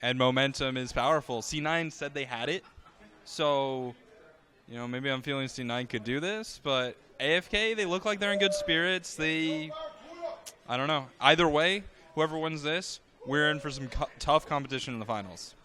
and momentum is powerful. C9 said they had it, so maybe I'm feeling C9 could do this, but AFK, they look like they're in good spirits. I don't know. Either way, whoever wins this, we're in for some tough competition in the finals.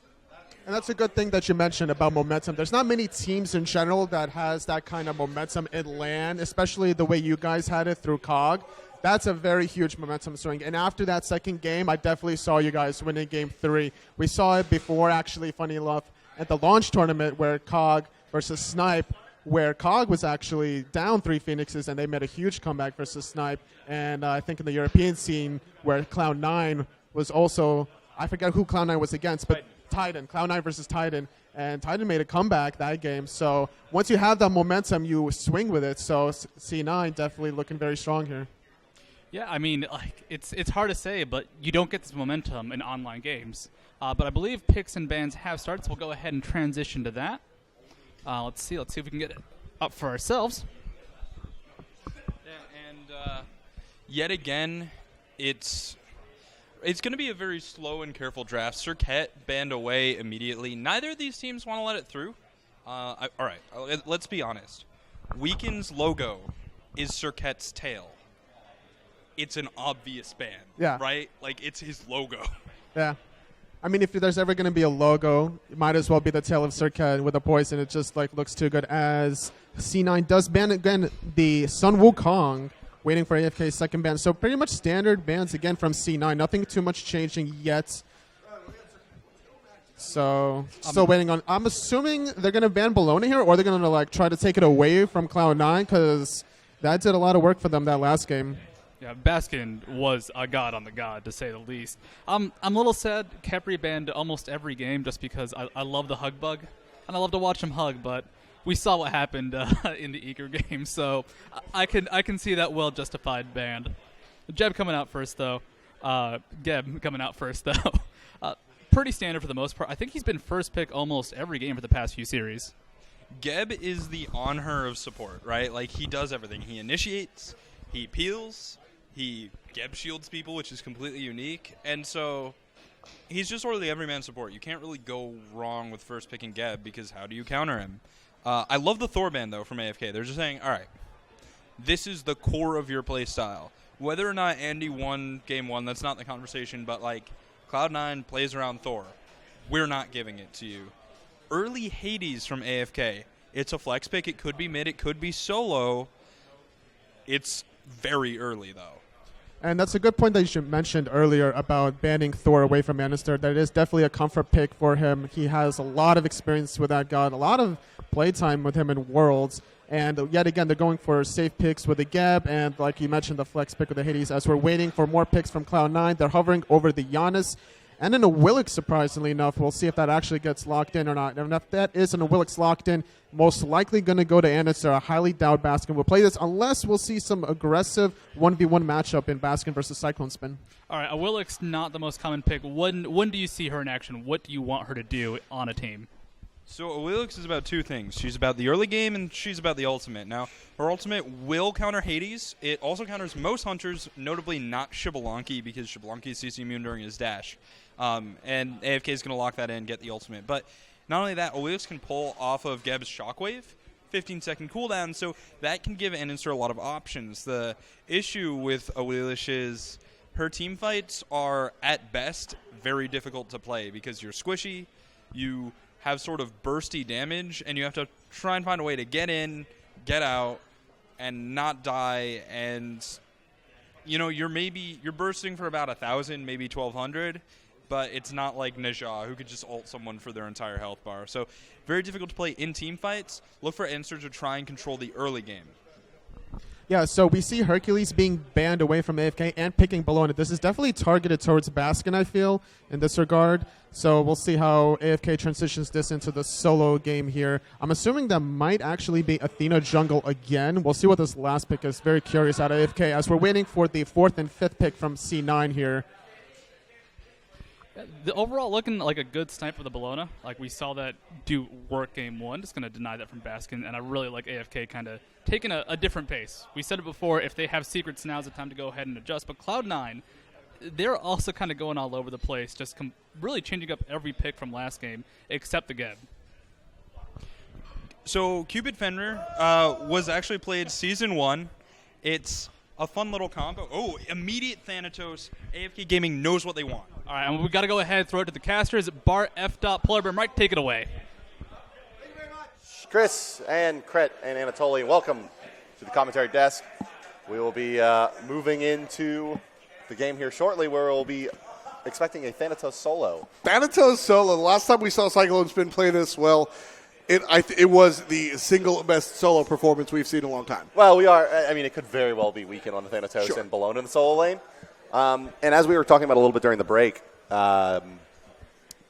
And that's a good thing that you mentioned about momentum. There's not many teams in general that has that kind of momentum in LAN, especially the way you guys had it through COG. That's a very huge momentum swing. And after that second game, I definitely saw you guys winning game 3. We saw it before, actually, funny enough, at the launch tournament where COG versus Snipe, where COG was actually down 3 Phoenixes, and they made a huge comeback versus Snipe. And I think in the European scene where Cloud9 was also, I forget who Cloud9 was against, but Titan, Cloud9 versus Titan, and Titan made a comeback that game. So once you have that momentum, you swing with it. So C9 definitely looking very strong here. Yeah, I mean, it's hard to say, but you don't get this momentum in online games. But I believe picks and bans have started, so we'll go ahead and transition to that. Let's see if we can get it up for ourselves. Yeah, and yet again, it's going to be a very slow and careful draft. Cirquet banned away immediately. Neither of these teams want to let it through. All right, let's be honest. Weekend's logo is Cirquet's tail. It's an obvious ban, right? Like, it's his logo. Yeah. I mean, if there's ever going to be a logo, it might as well be the tail of Cirquet with a poison. It just looks too good. As C9 does ban again the Sun Wukong, waiting for AFK's second ban. So pretty much standard bans again from C9. Nothing too much changing yet. So still waiting on. I'm assuming they're going to ban Bellona here, or they're going to try to take it away from Cloud9, because that did a lot of work for them that last game. Yeah, Baskin was a god on the god, to say the least. I'm a little sad Khepri banned almost every game just because I love the hug bug, and I love to watch him hug, but we saw what happened in the Eager game, so I can see that well-justified ban. Geb coming out first, though. Geb coming out first, though. Pretty standard for the most part. I think he's been first pick almost every game for the past few series. Geb is the on-her of support, right? Like, he does everything. He initiates, he peels, he Geb shields people, which is completely unique. And so he's just sort of the everyman support. You can't really go wrong with first picking Geb, because how do you counter him? I love the Thor ban, though, from AFK. They're just saying, all right, this is the core of your play style. Whether or not Andy won game 1, that's not the conversation, but, Cloud9 plays around Thor. We're not giving it to you. Early Hades from AFK. It's a flex pick. It could be mid. It could be solo. It's very early, though. And that's a good point that you mentioned earlier about banning Thor away from Andinster. That is definitely a comfort pick for him. He has a lot of experience with that god, a lot of playtime with him in Worlds. And yet again, they're going for safe picks with the Geb, and like you mentioned, the flex pick with the Hades. As we're waiting for more picks from Cloud9, they're hovering over the Janus. And then Awilix, surprisingly enough, we'll see if that actually gets locked in or not. And if that is an Awilix locked in, most likely going to go to Andinster. I highly doubt Baskin will play this unless we'll see some aggressive 1v1 matchup in Baskin versus Cyclonespin. All right, Awilix, not the most common pick. When do you see her in action? What do you want her to do on a team? So Awilix is about two things. She's about the early game, and she's about the ultimate. Now, her ultimate will counter Hades. It also counters most hunters, notably not Xbalanque, because Xbalanque is CC immune during his dash. And AFK is going to lock that in and get the ultimate. But not only that, Awilix can pull off of Geb's Shockwave, 15-second cooldown, so that can give Andinster a lot of options. The issue with Awilix is her team fights are, at best, very difficult to play because you're squishy, you have sort of bursty damage, and you have to try and find a way to get in, get out, and not die. And, you're bursting for about 1,000, maybe 1,200, but it's not like Najah, who could just ult someone for their entire health bar. So very difficult to play in team fights. Look for Andinster to try and control the early game. Yeah, so we see Hercules being banned away from AFK and picking Bellona. This is definitely targeted towards Baskin, I feel, in this regard. So we'll see how AFK transitions this into the solo game here. I'm assuming that might actually be Athena jungle again. We'll see what this last pick is. Very curious out of AFK as we're waiting for the 4th and 5th pick from C9 here. The overall looking like a good snipe for the Bellona. We saw that do work game 1. Just going to deny that from Baskin, and I really like AFK kind of taking a different pace. We said it before, if they have secrets, now's the time to go ahead and adjust. But Cloud9, they're also kind of going all over the place, just really changing up every pick from last game, except the Geb. So Cupid Fenrir was actually played Season 1. It's a fun little combo. Oh, immediate Thanatos. AFK Gaming knows what they want. All right, and we got to go ahead and throw it to the casters. BaRRaCCuDDa, Polarbear, Mike, take it away. Thank you very much. Chris and Kret and Anatoly, welcome to the commentary desk. We will be moving into the game here shortly, where we'll be expecting a Thanatos solo. Thanatos solo. The last time we saw Cyclonespin play this well, it was the single best solo performance we've seen in a long time. Well, it could very well be weekend on the Thanatos Sure. and Bellona in the solo lane. And as we were talking about a little bit during the break,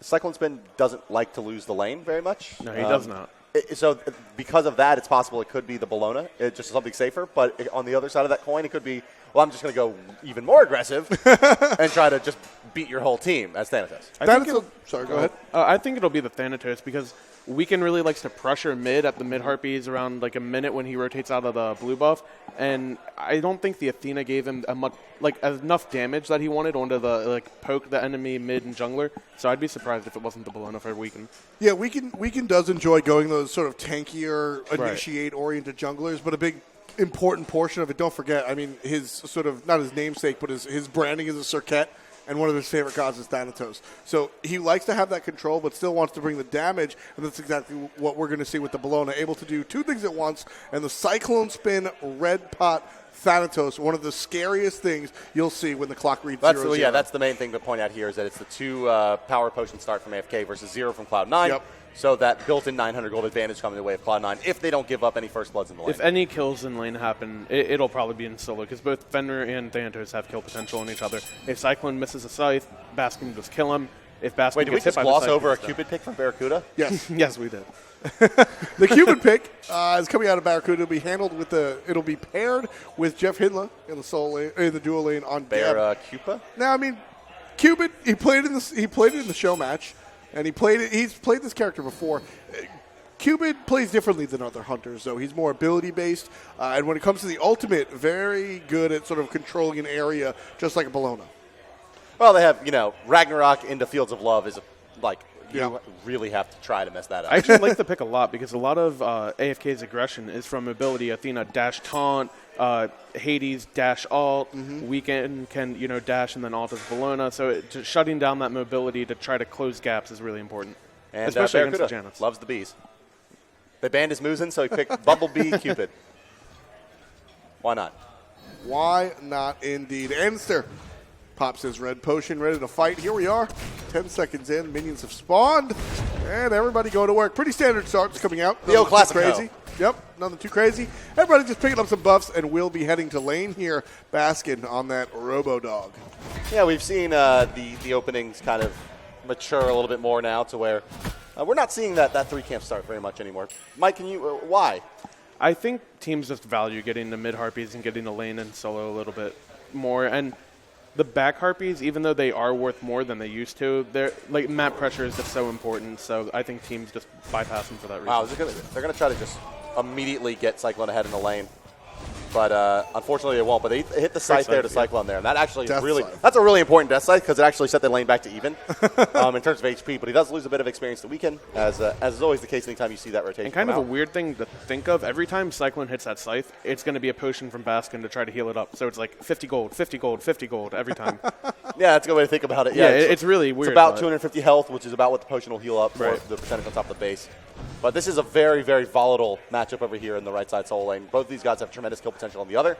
Cyclonespin doesn't like to lose the lane very much. No, he does not. So because of that, it's possible it could be the Bellona. It's just something safer. But on the other side of that coin, it could be, well, I'm just going to go even more aggressive and try to just beat your whole team as Thanatos. Sorry, go ahead. I think it'll be the Thanatos because Weekend really likes to pressure mid at the mid Harpies around like a minute when he rotates out of the blue buff, and I don't think the Athena gave him enough damage that he wanted onto the poke the enemy mid and jungler. So I'd be surprised if it wasn't the Bellona for Weekend. Yeah, Weekend does enjoy going those sort of tankier, initiate-oriented junglers, but a big important portion of it, don't forget, I mean, his sort of, not his namesake, but his branding is a Circuit, and one of his favorite gods is Thanatos. So he likes to have that control, but still wants to bring the damage, and that's exactly what we're going to see with the Bellona, able to do two things at once, and the Cyclonespin red pot Thanatos, one of the scariest things you'll see when the clock reads 0-0. Yeah, that's the main thing to point out here is that it's the 2 power potion start from AFK versus 0 from Cloud9. Yep. So that built-in 900 gold advantage coming the way of Cloud9 if they don't give up any first bloods in the lane. If any kills in lane happen, it'll probably be in solo because both Fenrir and Thanatos have kill potential on each other. If Cyclone misses a scythe, Baskin will just kill him. If Baskin Wait, did we gets hit just by gloss the over a Cyclone, Cupid pick from BaRRaCCuDDa? Yes. yes, we did. The Cupid pick is coming out of BaRRaCCuDDa. It'll be handled with it'll be paired with JeffHindla in the solo lane, in the dual lane on Geb. BaRRaCCuDDa? Now, I mean, Cupid, he played it in the show match, and he's played this character before. Cupid plays differently than other hunters, though. He's more ability-based, and when it comes to the ultimate, very good at sort of controlling an area, just like a Bellona. Well, they have, Ragnarok into Fields of Love is Yeah. you really have to try to mess that up. I actually like the pick a lot because a lot of AFK's aggression is from ability. Athena dash taunt, Hades dash alt, Weekend can dash and then alt as Bellona. So just shutting down that mobility to try to close gaps is really important, And especially against the BaRRaCCuDDa Janus. loves the bees. They banned his Muzen, so he picked Bumblebee Cupid. Why not? Why not, indeed? Andinster pops his red potion, ready to fight. Here we are, 10 seconds in. Minions have spawned, and everybody go to work. Pretty standard starts coming out. The old Nothing too Classico. crazy. Yep, nothing too crazy. Everybody just picking up some buffs, and we'll be heading to lane here. Baskin on that Robo-Dog. Yeah, we've seen the openings kind of mature a little bit more now to where we're not seeing that 3-camp start very much anymore. Mike, can you why? I think teams just value getting the mid Harpies and getting the lane and solo a little bit more. And the back Harpies, even though they are worth more than they used to, they're map pressure is just so important. So I think teams just bypass them for that reason. Wow, they're going to try to just immediately get Cyclone ahead in the lane. But unfortunately, it won't. But they hit the scythe there to Cyclone there. And that actually that's a really important death scythe because it actually set the lane back to even in terms of HP. But he does lose a bit of experience to Weekend, as is always the case anytime you see that rotation. And kind of a weird thing to think of, every time Cyclone hits that scythe, it's going to be a potion from Baskin to try to heal it up. So it's like 50 gold, 50 gold, 50 gold every time. Yeah, that's a good way to think about it. Yeah, it's really weird. It's about 250 health, which is about what the potion will heal up for Right. the percentage on top of the base. But this is a very, very volatile matchup over here in the right side solo lane. Both of these guys have tremendous kill potential on the other.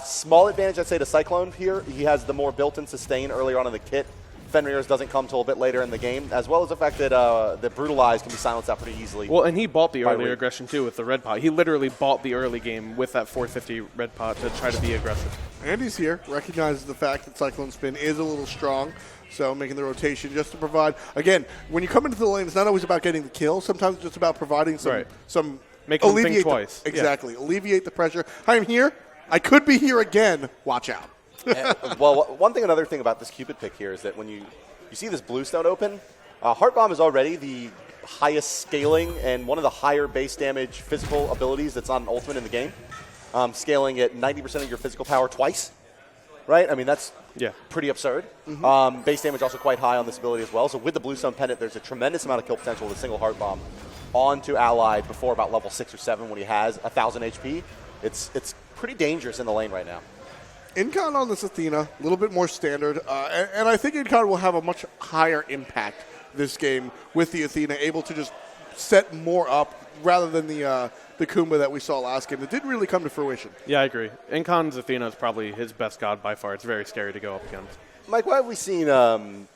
Small advantage, I'd say, to Cyclone here. He has the more built-in sustain earlier on in the kit. Fenrir's doesn't come till a bit later in the game, as well as the fact that the Brutalize can be silenced out pretty easily. Well, and he bought the By earlier Wing. aggression, too, with the red pot. He literally bought the early game with that 450 red pot to try to be aggressive. Andy's here, recognizes the fact that Cyclonespin is a little strong, so making the rotation just to provide. Again, when you come into the lane, it's not always about getting the kill. Sometimes it's just about providing some Making them think alleviate twice. Exactly. Yeah. Alleviate the pressure. I am here. I could be here again. Watch out. Well, another thing about this Cupid pick here is that when you see this Bluestone open, Heart Bomb is already the highest scaling and one of the higher base damage physical abilities that's on Ultimate in the game. Scaling at 90% of your physical power twice, right? I mean, that's Yeah. pretty absurd. Base damage also quite high on this ability as well. So with the Bluestone Pendant, there's a tremendous amount of kill potential with a single Heart Bomb onto Allied before about level 6 or 7 when he has 1,000 HP. It's pretty dangerous in the lane right now. Incon on this Athena, a little bit more standard, and I think Incon will have a much higher impact this game with the Athena, able to just set more up rather than the Kumba that we saw last game. That didn't really come to fruition. Yeah, I agree. Incon's Athena is probably his best god by far. It's very scary to go up against. Mike, why have we seen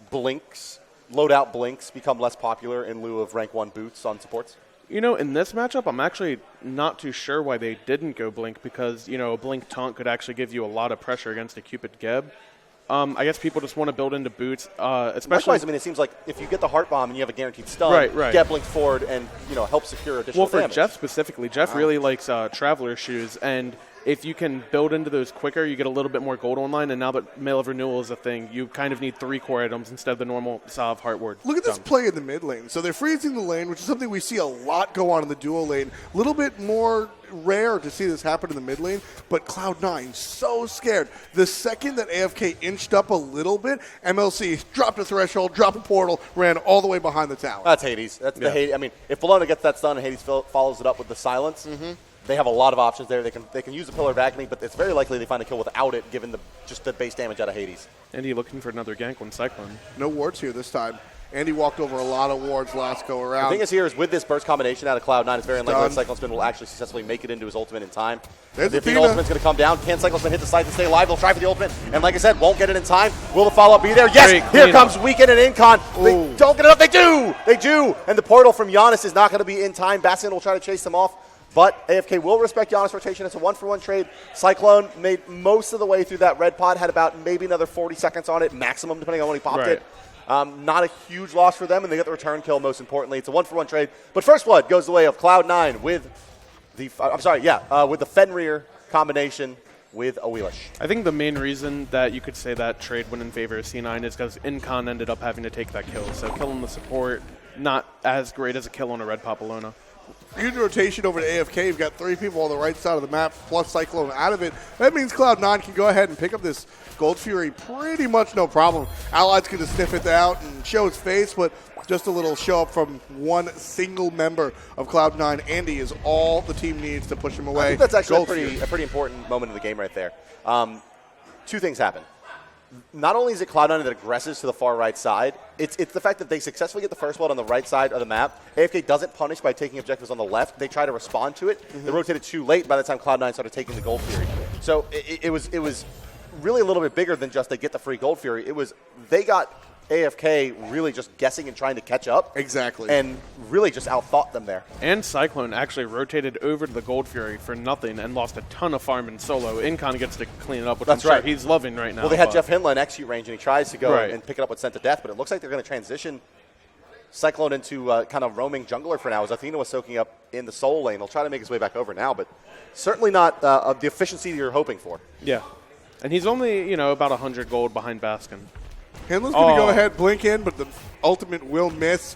blinks, loadout blinks, become less popular in lieu of rank 1 boots on supports? You know, in this matchup, I'm actually not too sure why they didn't go Blink because, you know, a Blink taunt could actually give you a lot of pressure against a Cupid Geb. I guess people just want to build into boots, especially. Likewise, I mean, it seems like if you get the Heart Bomb and you have a guaranteed stun, right. get blinked forward and help secure additional damage. Well, for Jeff specifically, Jeff really likes Traveler Shoes, and if you can build into those quicker, you get a little bit more gold online. And now that Mail of Renewal is a thing, you kind of need 3 core items instead of the normal Salve Heart Ward. Look at this play in the mid lane. So they're freezing the lane, which is something we see a lot go on in the duo lane. A little bit more rare to see this happen in the mid lane, but Cloud9 so scared. The second that AFK inched up a little bit, MLC dropped a threshold, dropped a portal, ran all the way behind the tower. That's Hades. That's the Hades. I mean, if Bellona gets that stun and Hades follows it up with the silence, they have a lot of options there. They can use the Pillar of Agony, but it's very likely they find a kill without it, given just the base damage out of Hades. Andy looking for another gank when Cyclone. No wards here this time. Andy walked over a lot of wards last go around. The thing is here is with this burst combination out of Cloud9, it's very unlikely that Cyclonespin will actually successfully make it into his ultimate in time. There's the Athena. ultimate's going to come down. Can Cyclonespin hit the site and stay alive? They'll try for the ultimate. And like I said, won't get it in time. Will the follow-up be there? Yes! Here comes Weekend and Incon. They don't get it up. They do! They do! And the portal from Janus is not going to be in time. Baskin will try to chase them off. But AFK will respect Janus rotation. It's a 1-for-1 trade. Cyclone made most of the way through that red pod, had about maybe another 40 seconds on it, maximum, depending on when he popped it. Not a huge loss for them, and they get the return kill, most importantly. It's a 1-for-1 trade. But First Blood goes the way of Cloud9 with the, with the Fenrir combination with Awilix. I think the main reason that you could say that trade went in favor of C9 is because Incon ended up having to take that kill. So killing the support, not as great as a kill on a red Bellona. Huge rotation over to AFK. You've got 3 people on the right side of the map, plus Cyclone out of it. That means Cloud9 can go ahead and pick up this Gold Fury pretty much no problem. Allied's going to sniff it out and show his face, but just a little show up from one single member of Cloud9. Andy is all the team needs to push him away. I think that's actually a pretty important moment in the game right there. 2 things happen. Not only is it Cloud9 that aggresses to the far right side, it's the fact that they successfully get the first blood on the right side of the map. AFK doesn't punish by taking objectives on the left. They try to respond to it. They rotated too late by the time Cloud9 started taking the Gold Fury. So it was really a little bit bigger than just they get the free Gold Fury. It was they got AFK really just guessing and trying to catch up. Exactly. And really just outthought them there. And Cyclone actually rotated over to the Gold Fury for nothing and lost a ton of farm in solo. Incon gets to clean it up, which That's I'm right. sure he's loving right now. Well, they had JeffHindla in execute range, and he tries to go Right. and pick it up with Sent to Death, but it looks like they're going to transition Cyclone into kind of roaming jungler for now, as Athena was soaking up in the soul lane. He'll try to make his way back over now, but certainly not the efficiency you're hoping for. Yeah. And he's only, about 100 gold behind Baskin. Hindla's going to go ahead, blink in, but the ultimate will miss.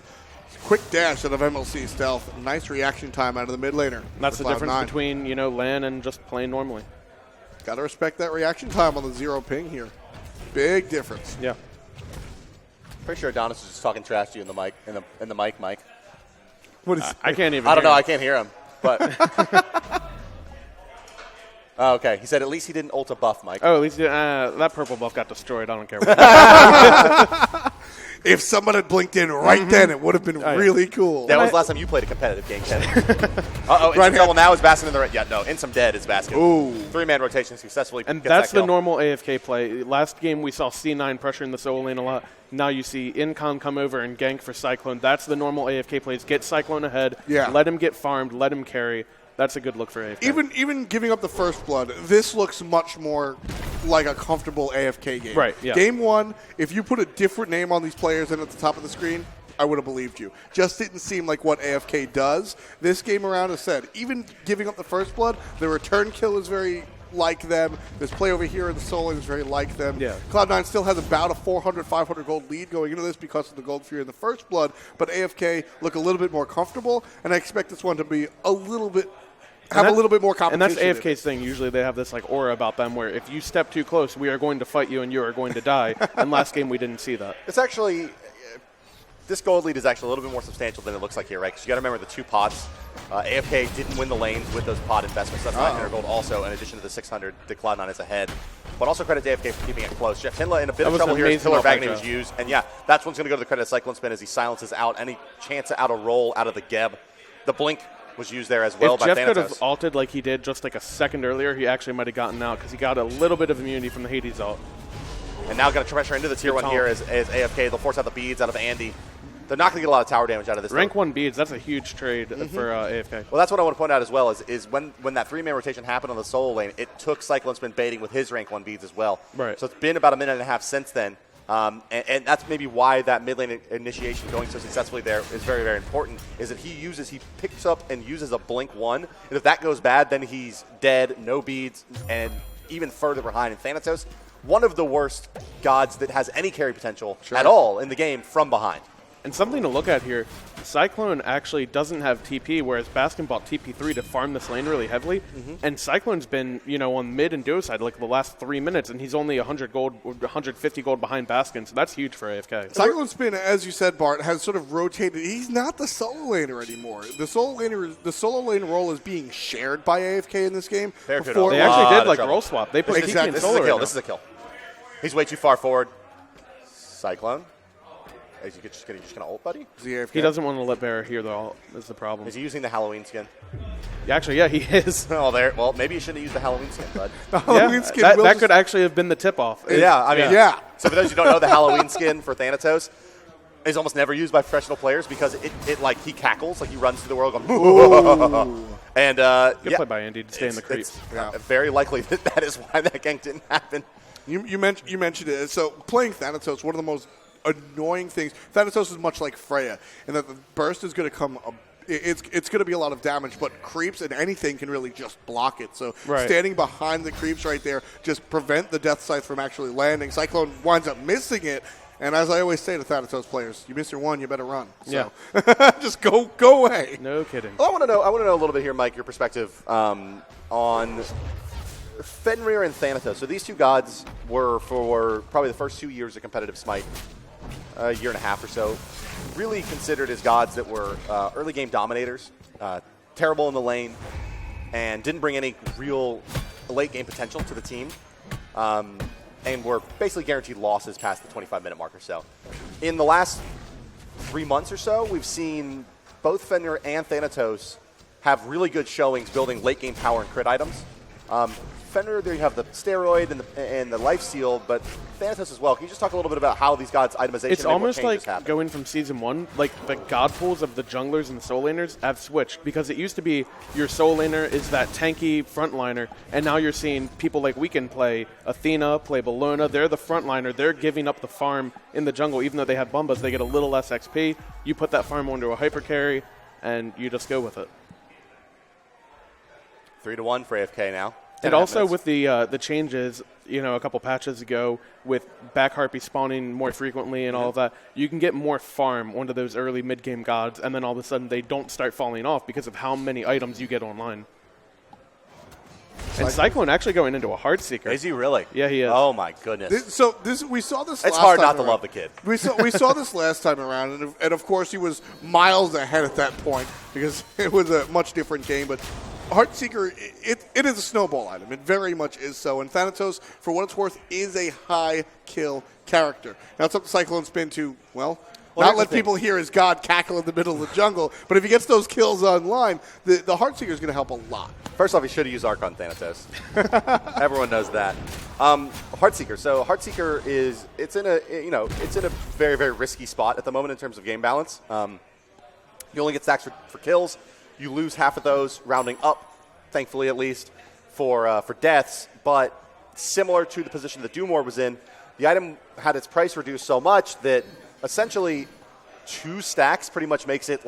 Quick dash out of MLC stealth. Nice reaction time out of the mid laner. That's the difference between, LAN and just playing normally. Got to respect that reaction time on the 0 ping here. Big difference. Yeah. Pretty sure Adonis is just talking trash to you in the mic, in the mic, Mike. What is I can't even I don't know. hear I can't hear him, but. Oh, okay. He said at least he didn't ult a buff, Mike. Oh, at least that purple buff got destroyed. I don't care what. If someone had blinked in right then, it would have been really cool. That was the last time you played a competitive game, Kenny. Instant double now is Baskin in the right. Yeah, no, in some dead is Baskin. Ooh. 3-man rotation successfully. And gets that's that kill. the normal AFK play. Last game we saw C9 pressuring the solo lane a lot. Now you see Incon come over and gank for Cyclone. That's the normal AFK plays. Get Cyclone ahead. Yeah. Let him get farmed. Let him carry. That's a good look for AFK. Even giving up the first blood, this looks much more like a comfortable AFK game. Right, yeah. Game 1, if you put a different name on these players in at the top of the screen, I would have believed you. Just didn't seem like what AFK does. This game around, as said, even giving up the first blood, the return kill is very like them. This play over here in the solo is very like them. Yeah. Cloud9 still has about a 400, 500 gold lead going into this because of the Gold Fury in the first blood, but AFK look a little bit more comfortable, and I expect this one to be a little bit have a little bit more And competition. that's AFK's thing. Usually they have this like aura about them where if you step too close, we are going to fight you and you are going to die. And last game we didn't see that. It's actually, this gold lead is actually a little bit more substantial than it looks like here, right? Because you got to remember the 2 pots. AFK didn't win the lanes with those pot investments. That's 900 gold also, in addition to the 600 that Cloud9 is ahead. But also credit to AFK for keeping it close. JeffHindla in a bit of trouble here as Pillar of Agony was used. And yeah, that's one's going to go to the credit of Cyclonespin as he silences out any chance out of roll out of the Geb. The blink was used there as well if by Jeff Thanatos. could have ulted like he did just like a second earlier, he actually might have gotten out because he got a little bit of immunity from the Hades ult. And now going to pressure into the tier 1 here as AFK. They'll force out the beads out of Andy. They're not going to get a lot of tower damage out of this. Rank 1 beads, that's a huge trade for AFK. Well, that's what I want to point out as well is when that 3-man rotation happened on the solo lane, it took Cyclonespin baiting with his rank 1 beads as well. Right. So it's been about a minute and a half since then. And that's maybe why that mid lane initiation going so successfully there is very, very important, is that he picks up and uses a blink 1. And if that goes bad, then he's dead, no beads, and even further behind. And Thanatos, one of the worst gods that has any carry potential at all in the game from behind. And something to look at here, Cyclone actually doesn't have TP, whereas Baskin bought TP3 to farm this lane really heavily. And Cyclone's been, on mid and duo side like the last 3 minutes, and he's only 100 gold, 150 gold behind Baskin, so that's huge for AFK. Cyclonespin, as you said, Bart, has sort of rotated. He's not the solo laner anymore. The solo lane role is being shared by AFK in this game. They actually did like role swap. They put TP in solo right now. This is a kill. He's way too far forward. Cyclone. Is he just going to ult, buddy? He doesn't want to let BaRRa hear the ult. That's the problem. Is he using the Halloween skin? Actually, yeah, he is. Well, maybe you shouldn't have used the Halloween skin, bud. The Halloween skin that could actually have been the tip-off. Yeah. So for those who don't know, the Halloween skin for Thanatos is almost never used by professional players because it like he cackles, like he runs through the world going, and Good play by Andy to stay in the creeps. Very likely that is why that gank didn't happen. You mentioned it. So playing Thanatos, one of the most annoying things. Thanatos is much like Freya, in that the burst is going to come. It's going to be a lot of damage, but creeps and anything can really just block it. So standing behind the creeps right there just prevent the death scythe from actually landing. Cyclone winds up missing it, and as I always say to Thanatos players, you miss your one, you better run. So just go away. No kidding. Well, I want to know a little bit here, Mike, your perspective on Fenrir and Thanatos. So these two gods were for probably the first 2 years of competitive Smite. A year and a half or so, really considered as gods that were early game dominators, terrible in the lane, and didn't bring any real late game potential to the team, and were basically guaranteed losses past the 25-minute mark or so. In the last 3 months or so, we've seen both Fenrir and Thanatos have really good showings building late game power and crit items. Fenrir, there you have the steroid and the life steal, but Thanatos as well. Can you just talk a little bit about how these gods' itemization? It's almost like happen? Going from season 1, like the god pools of the junglers and soul laners have switched, because it used to be your soul laner is that tanky frontliner, and now you're seeing people like Weekend play Athena, play Bellona. They're the frontliner. They're giving up the farm in the jungle, even though they have Bumbas. They get a little less XP. You put that farm onto a hyper carry, and you just go with it. 3-1 for AFK now. And also with the changes, a couple patches ago, with back harpy spawning more frequently and all of that, you can get more farm onto those early mid-game gods, and then all of a sudden they don't start falling off because of how many items you get online. And Cyclone actually going into a Heartseeker. Is he really? Yeah, he is. Oh my goodness. We saw this. It's hard not to love the kid. We saw this last time around, and of course he was miles ahead at that point because it was a much different game, but. Heartseeker, it is a snowball item. It very much is so. And Thanatos, for what it's worth, is a high kill character. Now it's up to Cyclonespin to, not let people hear his god cackle in the middle of the jungle. But if he gets those kills online, the Heartseeker is going to help a lot. First off, he should have used Arc on Thanatos. Everyone knows that. Heartseeker. So Heartseeker it's in a very, very risky spot at the moment in terms of game balance. You only get stacks for kills. You lose half of those, rounding up, thankfully at least, for deaths. But similar to the position that Doomore was in, the item had its price reduced so much that essentially 2 stacks pretty much makes it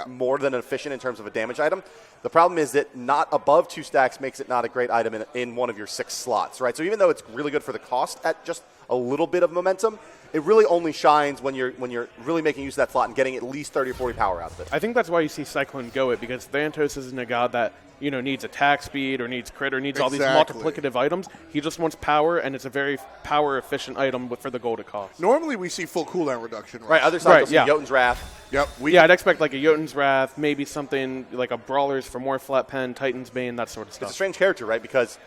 more than efficient in terms of a damage item. The problem is that not above 2 stacks makes it not a great item in one of your 6 slots, right? So even though it's really good for the cost at just a little bit of momentum, it really only shines when you're really making use of that slot and getting at least 30 or 40 power out of it. I think that's why you see Cyclone go it, because Thanatos isn't a god that needs attack speed or needs crit or needs all these multiplicative items. He just wants power, and it's a very power-efficient item for the gold it costs. Normally we see full cooldown reduction. Right, other side, right, Jotun's Wrath. Yep. I'd expect like a Jotun's Wrath, maybe something like a Brawler's for more flat pen, Titan's Bane, that sort of stuff. It's a strange character, right? Because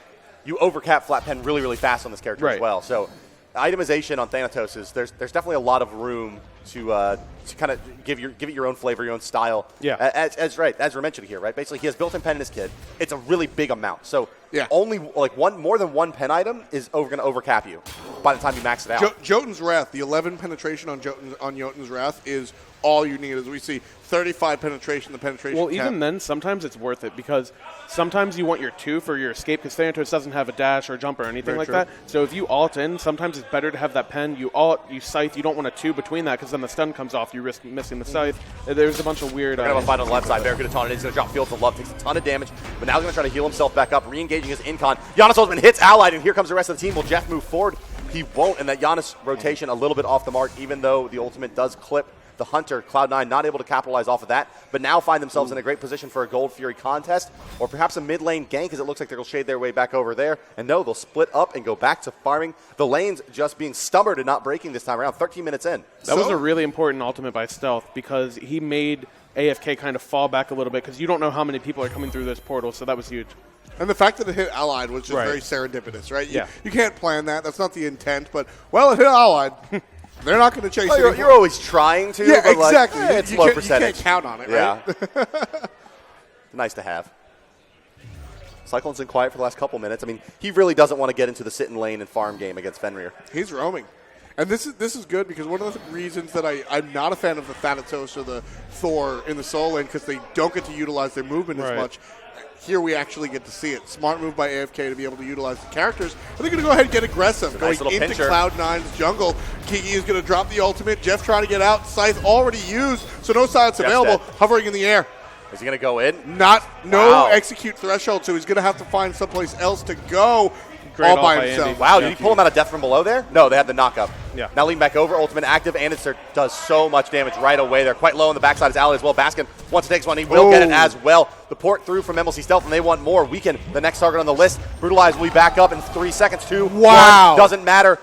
you overcap flat pen really, really fast on this character as well. So itemization on Thanatos is there's definitely a lot of room to kind of give it your own flavor, your own style. Yeah. As we're mentioning here, right? Basically, he has built-in pen in his kit. It's a really big amount. So only like more than one pen item is going to overcap you by the time you max it out. Jotun's Wrath, the 11 penetration on Jotun's Wrath is all you need. As we see 35 penetration, the penetration Well, cap. even then, sometimes it's worth it, because sometimes you want your 2 for your escape, because Thanatos doesn't have a dash or jump or anything like that. So if you ult in, sometimes it's better to have that pen. You ult, you scythe, you don't want a 2 between that, because then the stun comes off, you risk missing the scythe. There's a bunch of weird... We're going to have a fight on the left side. BaRRaCCuDDa taunted. He's going to drop Fields of Love, takes a ton of damage, but now he's going to try to heal himself back up, re-engaging his Incon. Janus Ultimate hits Allied, and here comes the rest of the team. Will Jeff move forward? He won't, and that Janus rotation a little bit off the mark, even though the ultimate does clip the Hunter. Cloud9 not able to capitalize off of that, but now find themselves in a great position for a Gold Fury contest, or perhaps a mid lane gank, as it looks like they'll shade their way back over there. And no, they'll split up and go back to farming. The lanes just being stubborn and not breaking this time around, 13 minutes in. That was a really important ultimate by Stealth, because he made AFK kind of fall back a little bit, because you don't know how many people are coming through this portal, so that was huge. And the fact that it hit Allied was just very serendipitous, right? Yeah. You can't plan that. That's not the intent, but, well, it hit Allied. They're not going to chase it. You're always trying to, yeah, but exactly. It's low percentage. You can't count on it, right? Nice to have. Cyclone's been quiet for the last couple minutes. I mean, he really doesn't want to get into the sit-in lane and farm game against Fenrir. He's roaming. And this is good, because one of the reasons that I'm not a fan of the Thanatos or the Thor in the soul lane, because they don't get to utilize their movement as much. Here we actually get to see it. Smart move by AFK to be able to utilize the characters. And they're going to go ahead and get aggressive. Going nice into Cloud9's jungle. Kiki is going to drop the ultimate. Jeff trying to get out. Scythe already used, so no silence available. Dead. Hovering in the air. Is he going to go in? No execute threshold, so he's going to have to find someplace else to go. All by himself. Wow, did he pull him out of death from below there? No, they had the knockup. Yeah. Now lean back over, ultimate active. Andinster does so much damage right away. They're quite low on the backside of his ally as well. Baskin wants to take one. He will get it as well. The port through from MLC Stealth, and they want more. Weaken, the next target on the list. Brutalize will be back up in 3 seconds. 2, 1. Doesn't matter.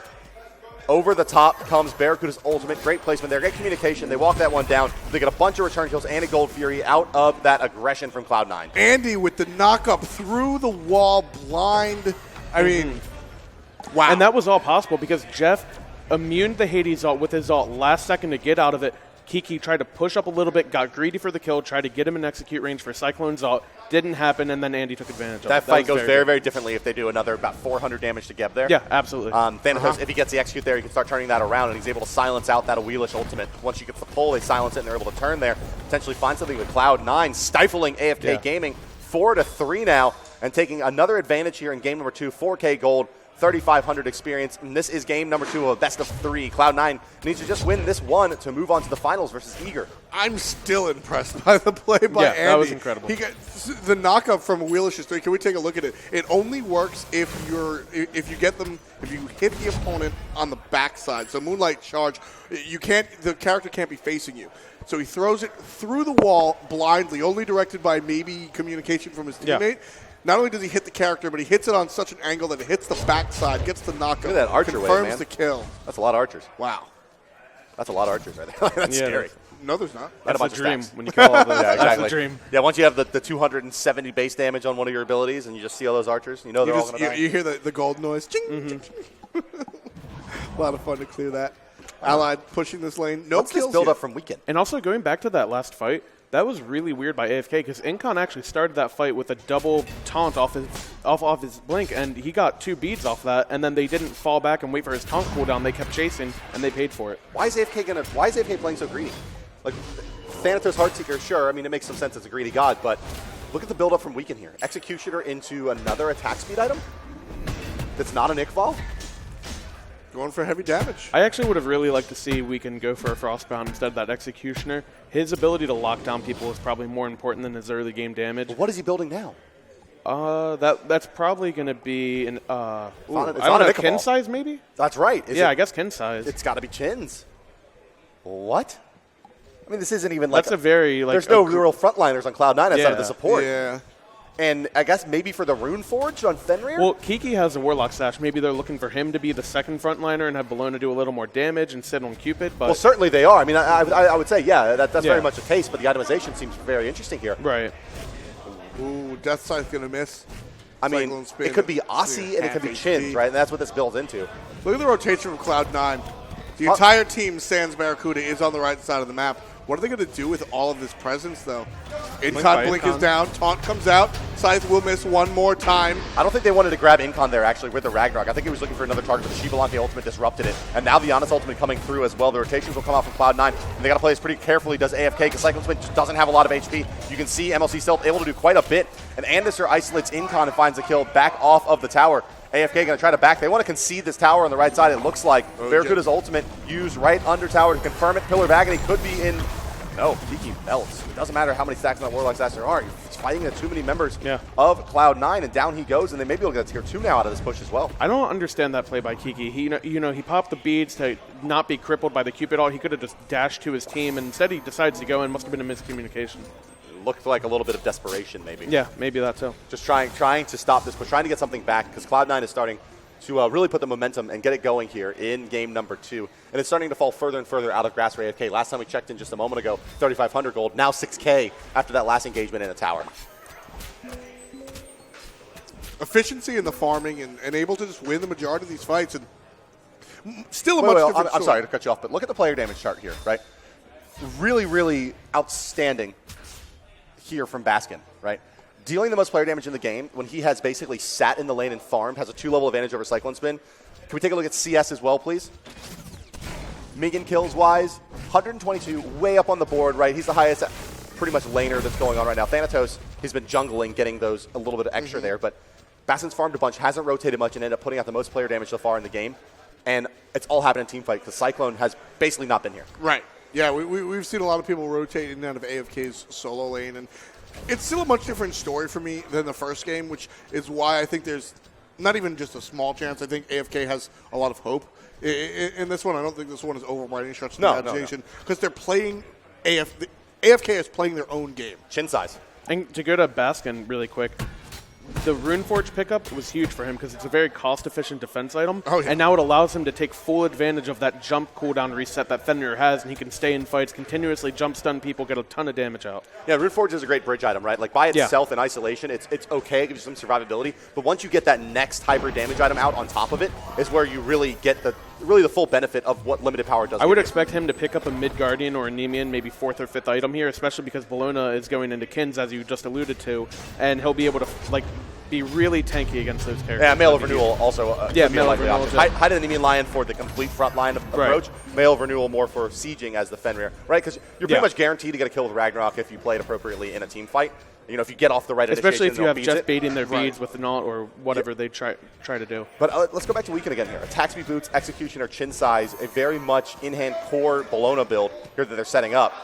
Over the top comes BaRRaCCuDDa's ultimate. Great placement there. Great communication. They walk that one down. They get a bunch of return kills and a Gold Fury out of that aggression from Cloud9. Andy with the knock-up through the wall, blind. I mean... Wow. And that was all possible because Jeff immuned the Hades ult with his ult last second to get out of it. Kiki tried to push up a little bit, got greedy for the kill, tried to get him in execute range for Cyclone's ult. Didn't happen, and then Andy took advantage of it. That fight goes very, very differently if they do another about 400 damage to Geb there. Yeah, absolutely. Thanatos, if he gets the execute there, he can start turning that around, and he's able to silence out that Awilix ultimate. Once you get the pull, they silence it, and they're able to turn there, potentially find something with Cloud9, stifling AFK Gaming 4-3 now, and taking another advantage here in game number 2, 4K gold. 3,500 experience, and this is game number 2 of a best of 3. Cloud9 needs to just win this one to move on to the finals versus Eager. I'm still impressed by the play by Andy. That was incredible. He got the knockup from Awilix's 3. Can we take a look at it? It only works if you hit the opponent on the backside. So Moonlight Charge, the character can't be facing you. So he throws it through the wall blindly, only directed by maybe communication from his teammate. Yeah. Not only does he hit the character, but he hits it on such an angle that it hits the backside, gets the knockup, look at that archer confirms wave, man. the kill. That's a lot of archers. Wow. That's a lot of archers right there. That's scary. No, there's not. That's a dream when you kill all those. Yeah, exactly. That's a dream. Yeah, once you have the 270 base damage on one of your abilities and you just see all those archers, you know they're all going to die. You hear the gold noise. Ching, ching. A lot of fun to clear that. Allied pushing this lane. No What's kills this build yet. up from Weekend? And also going back to that last fight, that was really weird by AFK because Incon actually started that fight with a double taunt off his blink, and he got 2 beads off that, and then they didn't fall back and wait for his taunt cooldown. They kept chasing, and they paid for it. Why is AFK playing so greedy? Like Thanatos Heartseeker, sure. I mean, it makes some sense as a greedy god, but look at the build up from Weekend here. Executioner into another attack speed item that's not an Iqval. Going for heavy damage. I actually would have really liked to see Weekend go for a Frostbound instead of that Executioner. His ability to lock down people is probably more important than his early game damage. But what is he building now? That's probably going to be an I it's don't not a know, Nicoball. kin size maybe? That's right. I guess kin size. It's got to be chins. What? I mean, this isn't even like That's a very like. there's no real frontliners on Cloud9 outside of the support. Yeah. And I guess maybe for the Rune Forge on Fenrir? Well, Kiki has a Warlock stash. Maybe they're looking for him to be the second frontliner and have Bellona do a little more damage and sit on Cupid. But well, certainly they are. I mean, I would say, yeah, that's very much a taste, but the itemization seems very interesting here. Right. Ooh, Death Side's going to miss. I mean, Cyclonespin. it could be Aussie and it could be Chins, right? And that's what this builds into. Look at the rotation from Cloud9. The entire team, sans BaRRaCCuDDa, is on the right side of the map. What are they going to do with all of this presence, though? Incon blink is down. Taunt comes out. Scythe will miss one more time. I don't think they wanted to grab Incon there, actually, with the Ragnarok. I think he was looking for another target, but the Xbalanque ultimate disrupted it. And now the Janus ultimate coming through as well. The rotations will come out from Cloud9, and they got to play this pretty carefully. Does AFK, because Cyclonespin just doesn't have a lot of HP. You can see MLC Stealth able to do quite a bit. And Andinster isolates Incon and finds the kill back off of the tower. AFK going to try to back. They want to concede this tower on the right side, it looks like. BaRRaCCuDDa's ultimate used right under tower to confirm it. Pillar of Agony could be in. No, Kiki belts. It doesn't matter how many stacks on that Warlock stash there are. He's fighting the too many members of Cloud9, and down he goes, and they maybe will get a tier 2 now out of this push as well. I don't understand that play by Kiki. He, he popped the beads to not be crippled by the Cupid all. He could have just dashed to his team, and instead he decides to go in. Must have been a miscommunication. Looked like a little bit of desperation, maybe. Yeah, maybe that too. Just trying to stop this, but trying to get something back, because Cloud9 is starting to really put the momentum and get it going here in game number 2. And it's starting to fall further and further out of grasp for AFK. Last time we checked in just a moment ago, 3,500 gold, now 6K after that last engagement in a tower. Efficiency in the farming and able to just win the majority of these fights. And still a much different I'm sorry to cut you off, but look at the player damage chart here, right? Really, really outstanding here from Baskin, right? Dealing the most player damage in the game when he has basically sat in the lane and farmed, has a 2-level advantage over Cyclonespin. Can we take a look at CS as well, please? Minion kills wise, 122, way up on the board, right? He's the highest pretty much laner that's going on right now. Thanatos, he's been jungling, getting those a little bit of extra there, but Baskin's farmed a bunch, hasn't rotated much, and ended up putting out the most player damage so far in the game. And it's all happened in teamfight because Cyclone has basically not been here. Right. Yeah, we've seen a lot of people rotating out of AFK's solo lane, and it's still a much different story for me than the first game, which is why I think there's not even just a small chance. I think AFK has a lot of hope. In this one, I don't think this one is over by any stretch of the imagination because they're playing AFK is playing their own game. Chin size. And to go to Baskin really quick, the Runeforge pickup was huge for him because it's a very cost-efficient defense item, and now it allows him to take full advantage of that jump cooldown reset that Fenrir has, and he can stay in fights, continuously jump stun people, get a ton of damage out. Yeah, Runeforge is a great bridge item, right? Like by itself in isolation, it's okay, it gives you some survivability, but once you get that next hyper damage item out on top of it, is where you really get the full benefit of what limited power does. I would expect him to pick up a Mid-Guardian or a Nemean, maybe 4th or 5th item here, especially because Bellona is going into Kins, as you just alluded to, and he'll be able to be really tanky against those characters. Yeah, Mail of Renewal also Mail of Renewal. Hide an Nemean Lion for the complete front line approach. Mail of Renewal more for sieging as the Fenrir, right? Because you're pretty much guaranteed to get a kill with Ragnarok if you play it appropriately in a team fight. You know, if you get off the right especially if you have Jeff baiting their beads with the Naut or whatever they try to do. But let's go back to Weekend again here. Attack speed boots, execution, or chin size, a very much in-hand core Bellona build here that they're setting up.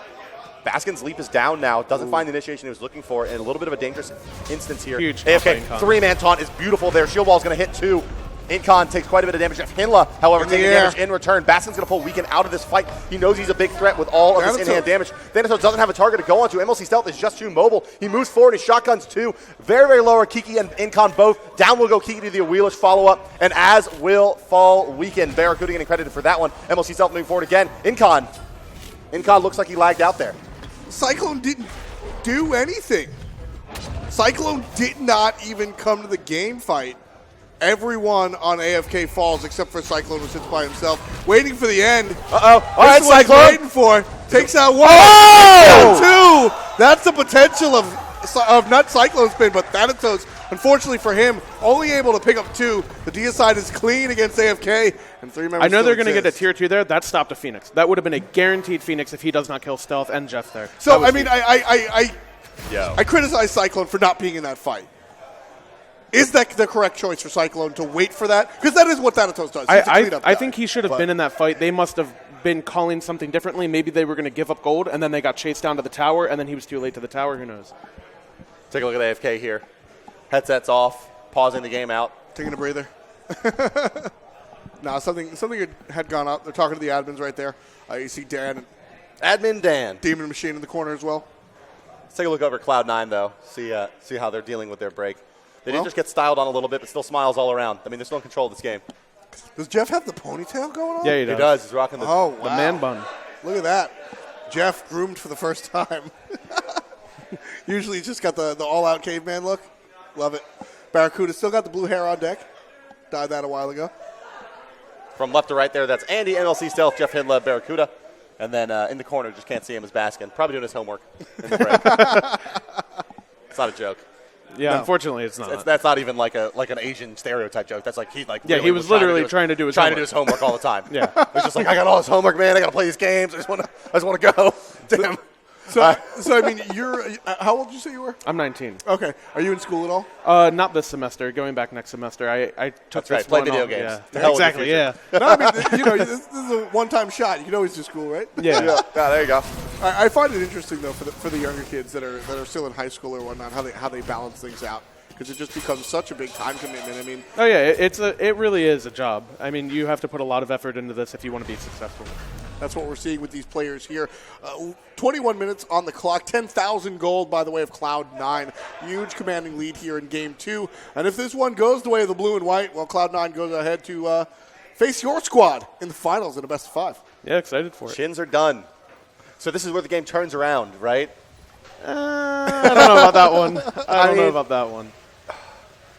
Baskin's leap is down now, doesn't find the initiation he was looking for, and a little bit of a dangerous instance here. Huge. AFK, 3-man taunt is beautiful there. Shield wall's going to hit 2. Incon takes quite a bit of damage. JeffHindla, however, taking damage in return. Baskin's going to pull Weekend out of this fight. He knows he's a big threat with all of his in-hand damage. Thanatos doesn't have a target to go onto. MLC Stealth is just too mobile. He moves forward. His shotguns too. Very, very low are Kiki and Incon both. Down will go Kiki to the Awilix follow-up, and as will fall Weekend. BaRRaCCuDDa getting credited for that one. MLC Stealth moving forward again. Incon looks like he lagged out there. Cyclone didn't do anything. Cyclone did not even come to the game fight. Everyone on AFK falls except for Cyclone, who sits by himself, waiting for the end. All right, Cyclone. Waiting for. Takes out 1. 2. That's the potential of not Cyclonespin, but Thanatos. Unfortunately for him, only able to pick up 2. The deicide is clean against AFK, and 3 members. I know they're going to get a tier 2 there. That stopped a Phoenix. That would have been a guaranteed Phoenix if he does not kill Stealth and Jeff there. So I mean, I criticize Cyclone for not being in that fight. Is that the correct choice for Cyclone to wait for that? Because that is what Thanatos does. I think he should have been in that fight. They must have been calling something differently. Maybe they were going to give up gold, and then they got chased down to the tower, and then he was too late to the tower. Who knows? Take a look at AFK here. Headsets off, pausing the game out. Taking a breather. No, something had gone up. They're talking to the admins right there. You see Dan, Admin Dan. Demon Machine in the corner as well. Let's take a look over Cloud9, though. See how they're dealing with their break. They did Well- just get styled on a little bit, but still smiles all around. I mean, they're still in control of this game. Does Jeff have the ponytail going on? Yeah, he He does. does. He's rocking the. Oh, wow. The man bun. Look at that. Jeff groomed for the first time. Usually he's just got the all-out caveman look. Love it. BaRRaCCuDDa still got the blue hair on deck. Dyed that a while ago. From left to right there, that's Andy, MLC Stealth, JeffHindla, BaRRaCCuDDa. And then in the corner, just can't see him, is Baskin. Probably doing his homework in the break. It's not a joke. Yeah, No. unfortunately, it's not. That's not even like an Asian stereotype joke. That's like he like Yeah, really he was literally trying to do his homework all the time. Yeah. He's just like, I got all this homework, man. I got to play these games. I just want to go. Damn. So I mean, you're how old did you say you were? I'm 19. Okay. Are you in school at all? Not this semester. Going back next semester. I took That's right. this Play one video off. games. Yeah. To hell with your Exactly. future. Yeah. No, I mean, this is a one-time shot. You can always do school, right? Yeah. Yeah, there you go. I find it interesting though for the younger kids that are still in high school or whatnot how they balance things out, because it just becomes such a big time commitment. I mean, Oh yeah, it really is a job. I mean, you have to put a lot of effort into this if you want to be successful. that's what we're seeing with these players here. 21 minutes on the clock, 10,000 gold by the way of Cloud9. Huge commanding lead here in Game 2. And if this one goes the way of the blue and white, well, Cloud9 goes ahead to face your squad in the finals in a best of 5. Yeah, excited for it. Shins are done. So this is where the game turns around, right? I don't know about that one. I don't know about that one.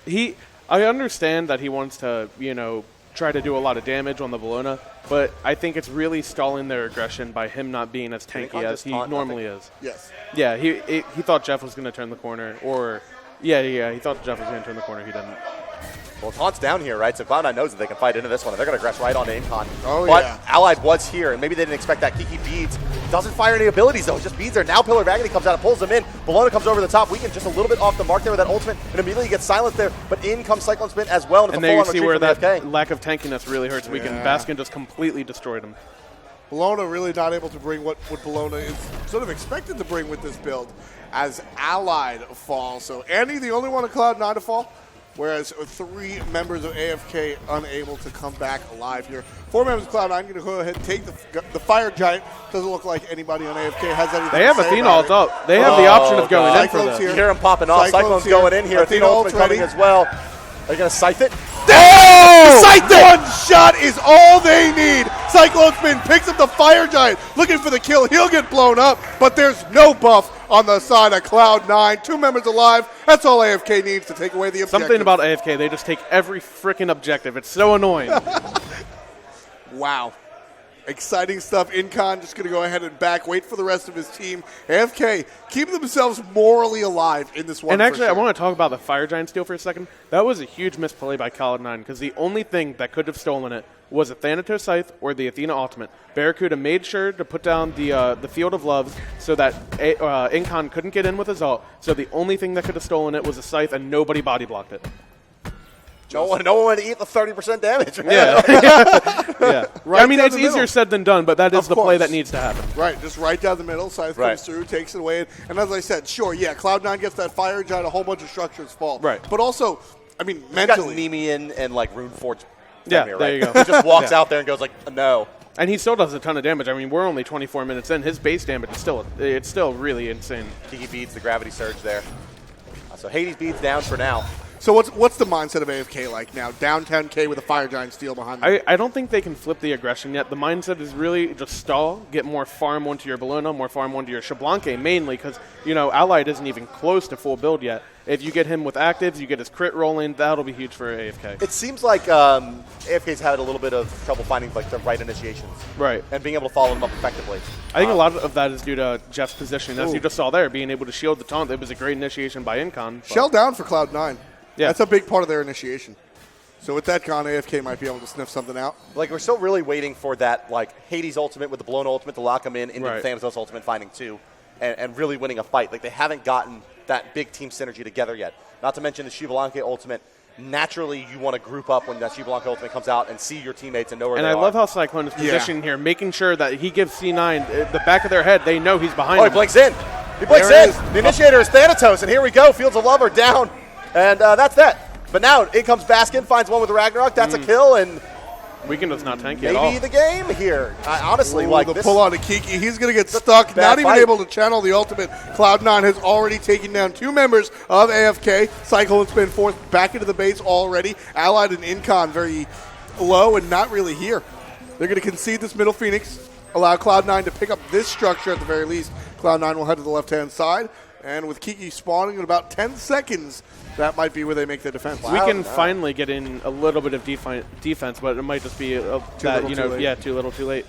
I understand that he wants to, try to do a lot of damage on the Bellona, but I think it's really stalling their aggression by him not being as Incon tanky as just he taunt normally nothing. is. Yes. Yeah, he thought Jeff was going to turn the corner, or he thought Jeff was going to turn the corner. He didn't. Well, Taunt's down here, right? So Cloud9 knows that they can fight into this one, and they're going to aggress right onto Incon. Oh, but yeah. Allied was here, and maybe they didn't expect that. Kiki Beads doesn't fire any abilities, though. It's just Beads there. Now Pillar of Agony comes out and pulls them in. Bellona comes over the top. Weekend just a little bit off the mark there with that ultimate, and immediately gets silenced there. But in comes Cyclonespin as well, and it's And a there you full-on see retreat where from that AFK. lack of tankiness really hurts Weekend. Yeah. Baskin just completely destroyed him. Bellona really not able to bring what Bellona is sort of expected to bring with this build as Allied fall. So Andy, the only one of Cloud9 to fall, whereas 3 members of AFK unable to come back alive here. 4 members of Cloud9 going to go ahead and take the Fire Giant. Doesn't look like anybody on AFK has anything They have to say Athena about ult it. up. They have the option of going in for Cyclone's that. here. You hear him popping off. Cyclone's here. going in here. Athena ultimate coming ready. as well. Are you going to scythe it? Oh! One shot is all they need. Cyclonespin picks up the Fire Giant, looking for the kill. He'll get blown up, but there's no buff on the side of Cloud9. 2 members alive. That's all AFK needs to take away the objective. Something about AFK, they just take every freaking objective. It's so annoying. Wow. Exciting stuff. Incon just going to go ahead and wait for the rest of his team. AFK keeping themselves morally alive in this one. And actually, for sure. I want to talk about the Fire Giant steal for a second. That was a huge misplay by Cloud9 because the only thing that could have stolen it was a Thanatos Scythe or the Athena Ultimate. BaRRaCCuDDa made sure to put down the Field of Loves so that Incon couldn't get in with his ult. So the only thing that could have stolen it was a Scythe, and nobody body blocked it. No one wanted to eat the 30% damage. Right? Yeah. Yeah. Right I mean, down it's the easier middle. said than done, but that is Of the play course. that needs to happen. Right, just right down the middle. Scythe Right. comes through, takes it away. And as I said, sure, yeah, Cloud9 gets that Fire Giant, a whole bunch of structures fall. Right. But also, I mean, You got mentally. Nemean and like Runeforge. Yeah, Fenrir, there right? you go. He just walks Yeah. out there and goes like, no. And he still does a ton of damage. I mean, we're only 24 minutes in. His base damage is still really insane. Kiki beats the gravity surge there. So Hades beats down for now. So what's the mindset of AFK like now? Down 10K with a Fire Giant steal behind them. I don't think they can flip the aggression yet. The mindset is really just stall, get more farm onto your Bellona, more farm onto your Xbalanque mainly because, Allied isn't even close to full build yet. If you get him with actives, you get his crit rolling, that'll be huge for AFK. It seems like AFK's had a little bit of trouble finding like the right initiations. Right. And being able to follow them up effectively. I think a lot of that is due to Jeff's positioning. As you just saw there, being able to shield the taunt, it was a great initiation by Incon. but- Shell down for Cloud9. Yeah. That's a big part of their initiation. So with that gone, AFK might be able to sniff something out. Like we're still really waiting for that like Hades ultimate with the Bellona ultimate to lock him in into Right. the Thanatos ultimate finding 2 and really winning a fight. Like they haven't gotten that big team synergy together yet. Not to mention the Xbalanque ultimate. Naturally, you want to group up when that Xbalanque ultimate comes out and see your teammates and know where And they I are. love how Cyclone is positioned here, making sure that he gives C9 the back of their head. They know he's behind Oh, he him. blinks in. He blinks There it in. is. The initiator is Thanatos, and here we go. Fields of Love are down. And that's that. But now in comes Baskin, finds one with Ragnarok. That's a kill, and Weekend does not tank at all. maybe the game here. Honestly, like the this. pull on to Kiki. He's going to get stuck, Bad not even fight. able to channel the ultimate. Cloud9 has already taken down 2 members of AFK. Cyclonespin forced back into the base already. Allied and Incon very low and not really here. They're going to concede this middle Phoenix, allow Cloud9 to pick up this structure at the very least. Cloud9 will head to the left-hand side, and with Kiki spawning in about 10 seconds, that might be where they make their defense. We can finally get in a little bit of defense, but it might just be too late. too little, too late.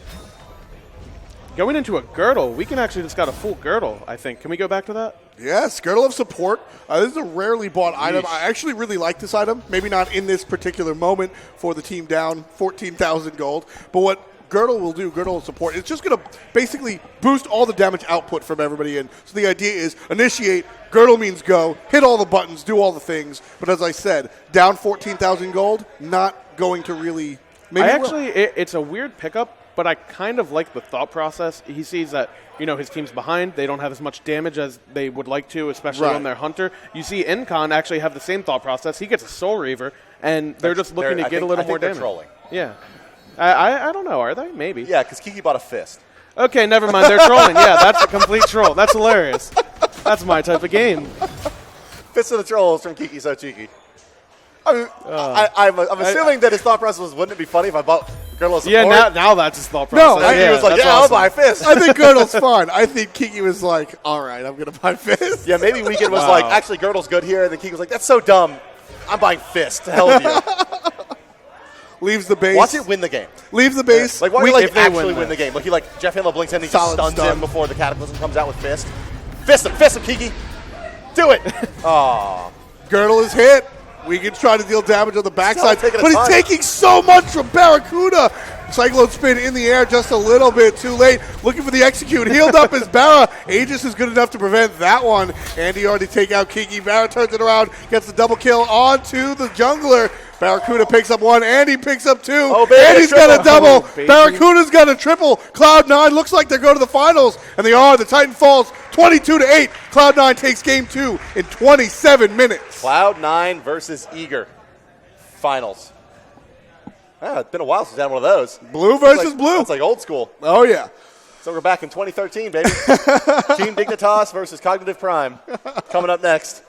Going into a girdle, we can actually just got a full girdle, I think. Can we go back to that? Yes, Girdle of Support. This is a rarely bought item. I actually really like this item. Maybe not in this particular moment for the team down 14,000 gold. But what Girdle will do, Girdle of Support, it's just going to basically boost all the damage output from everybody in. So the idea is initiate, Girdle means go, hit all the buttons, do all the things. But as I said, down 14,000 gold, not going to really... It's a weird pickup, but I kind of like the thought process. He sees that, his team's behind. They don't have as much damage as they would like to, especially when they're Hunter. You see Incon actually have the same thought process. He gets a Soul Reaver, and they're just looking to get a little more damage. Trolling. Yeah. I don't know. Are they? Maybe. Yeah, because Kiki bought a fist. Okay, never mind. They're trolling. Yeah, that's a complete troll. That's hilarious. That's my type of game. Fist of the Trolls from KikiSoCheeky. I mean, I'm assuming that his thought process was, wouldn't it be funny if I bought Girdle of Support? Yeah, now that's his thought process. No, He was like, that's I'll awesome. buy Fist. I think Girdle's fine. I think Kiki was like, all right, I'm going to buy Fist. Yeah, maybe Weekend was like, actually, Girdle's good here. And then Kiki was like, that's so dumb. I'm buying Fist. To hell with you. Leaves the base. Watch it win the game. Leaves the base. Like, why do you if they actually win win the game? Like, he JeffHindla blinks in and he just Solid stuns stun. him before the Cataclysm comes out with Fist. Fist him, Kiki. Do it. Aw. Girdle is hit. We can try to deal damage on the backside, taking a but he's ton. taking so much from BaRRaCCuDDa. Cyclonespin in the air just a little bit too late. Looking for the execute. Healed up is BaRRa. Aegis is good enough to prevent that one. Andy already take out Kiki. BaRRa turns it around, gets the double kill onto the jungler. BaRRaCCuDDa picks up one. Andy picks up two. Oh, baby, Andy's got a triple. double. Oh, baby. BaRRaCCuDDa's got a triple. Cloud9 looks like they're going to the finals, and they are. The Titan falls 22-8. Cloud9 takes game 2 in 27 minutes. Cloud9 versus Eager. Finals. It's been a while since I had one of those. Blue versus blue. That's like old school. Oh, yeah. So we're back in 2013, baby. Team Dignitas versus Cognitive Prime. Coming up next.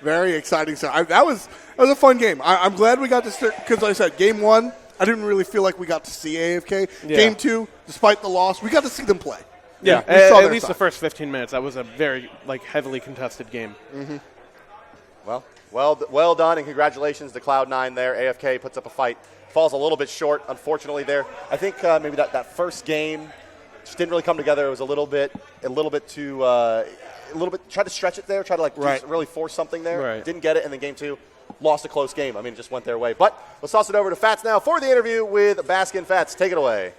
Very exciting. So that was a fun game. I'm glad we got to start, because like I said, game 1, I didn't really feel like we got to see AFK. Yeah. Game 2, despite the loss, we got to see them play. Yeah, we saw at their least side. the first 15 minutes. That was a very heavily contested game. Well done, and congratulations to Cloud9 there. AFK puts up a fight. Falls a little bit short, unfortunately, there. I think maybe that first game just didn't really come together. It was a little bit tried to stretch it there, try to just really force something there. Right. Didn't get it, and then game 2 lost a close game. I mean, it just went their way. But let's toss it over to Fats now for the interview with Baskin. Fats, take it away.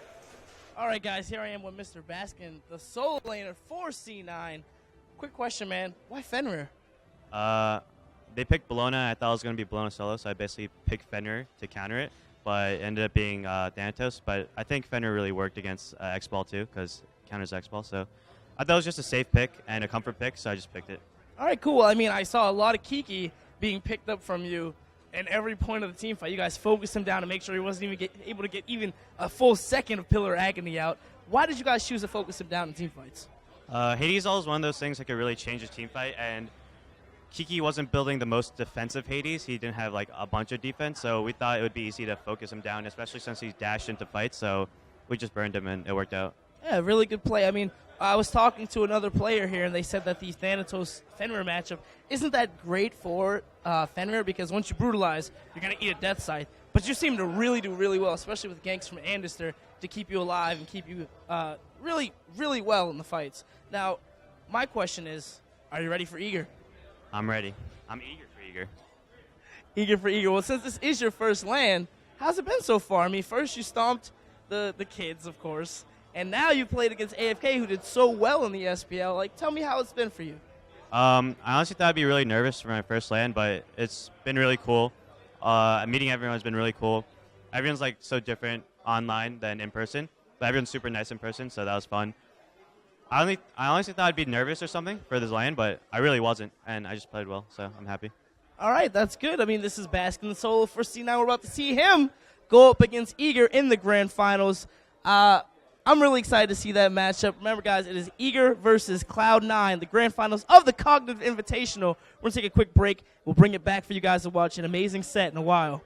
All right, guys, here I am with Mr. Baskin, the solo laner for C9. Quick question, man. Why Fenrir? They picked Bellona. I thought it was going to be Bellona solo, so I basically picked Fenrir to counter it, but it ended up being Thanatos. But I think Fenrir really worked against Xbal too, because it counters Xbal. So I thought it was just a safe pick and a comfort pick, so I just picked it. All right, cool. I mean, I saw a lot of Kiki being picked up from you, and every point of the team fight, you guys focused him down to make sure he wasn't even able to get even a full second of Pillar Agony out. Why did you guys choose to focus him down in team fights? Hades is always one of those things that could really change a team fight, and Kiki wasn't building the most defensive Hades. He didn't have a bunch of defense, so we thought it would be easy to focus him down, especially since he's dashed into fights, so we just burned him and it worked out. Yeah, really good play. I mean, I was talking to another player here, and they said that the Thanatos-Fenrir matchup isn't that great for Fenrir, because once you brutalize, you're going to eat a death scythe. But you seem to really do really well, especially with ganks from Andinster, to keep you alive and keep you really, really well in the fights. Now, my question is, are you ready for Eager? I'm ready. I'm eager for Eager. Eager for Eager. Well, since this is your first LAN, how's it been so far? I mean, first you stomped the kids, of course, and now you played against AFK, who did so well in the SPL. Tell me how it's been for you. I honestly thought I'd be really nervous for my first LAN, but it's been really cool. Meeting everyone has been really cool. Everyone's so different online than in person, but everyone's super nice in person, so that was fun. I honestly thought I'd be nervous or something for this LAN, but I really wasn't, and I just played well, so I'm happy. All right, that's good. I mean, this is Baskin solo for C9. We're about to see him go up against Eager in the grand finals. I'm really excited to see that matchup. Remember, guys, it is Eager versus Cloud9, the grand finals of the Cognitive Invitational. We're going to take a quick break. We'll bring it back for you guys to watch an amazing set in a while.